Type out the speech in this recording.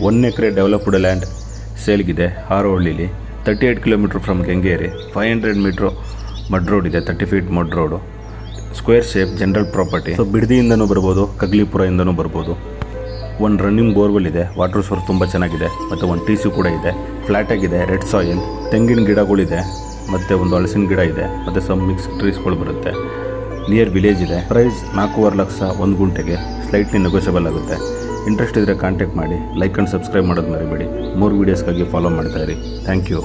1 acre developed land ಸೇಲ್ಗಿದೆ ಹಾರೋಹಳ್ಳಿಲಿ. 38 kilometre from Kengeri. 500 metre mud road ಇದೆ, 30 feet mud road. Square shape general property. So ಬಿಡದಿಯಿಂದನೂ ಬರ್ಬೋದು, ಕಗ್ಲಿಪುರದಿಂದನೂ ಬರ್ಬೋದು. ಒಂದು ರನ್ನಿಂಗ್ ಬೋರ್ವೆಲ್ ಇದೆ, ವಾಟರ್ ಸೋರ್ಸ್ ತುಂಬ ಚೆನ್ನಾಗಿದೆ, ಮತ್ತು ಒಂದು TC ಕೂಡ ಇದೆ. ಫ್ಲ್ಯಾಟ್ ಆಗಿದೆ, ರೆಡ್ ಸಾಯಿಲ್, ತೆಂಗಿನ ಗಿಡಗಳಿದೆ, ಮತ್ತು ಒಂದು ಹಲಸಿನ ಗಿಡ ಇದೆ, ಮತ್ತು ಸಮ್ ಮಿಕ್ಸ್ ಟ್ರೀಸ್ಗಳು ಬರುತ್ತೆ. ನಿಯರ್ ವಿಲೇಜ್ ಇದೆ. ಪ್ರೈಸ್ 4.5 ಲಕ್ಷ 1 ಗುಂಟೆಗೆ. ಸ್ಲೈಟ್ಲಿ ನೆಗೋಷಿಯಬಲ್ ಆಗುತ್ತೆ. ಇಂಟ್ರೆಸ್ಟ್ ಇದ್ದರೆ ಕಾಂಟ್ಯಾಕ್ಟ್ ಮಾಡಿ. ಲೈಕ್ ಆ್ಯಂಡ್ ಸಬ್ಸ್ಕ್ರೈಬ್ ಮಾಡೋದು ಮರಿಬೇಡಿ. 3 ವೀಡಿಯೋಸ್ಗಾಗಿ ಫಾಲೋ ಮಾಡ್ತಾಯಿರಿ. Thank you.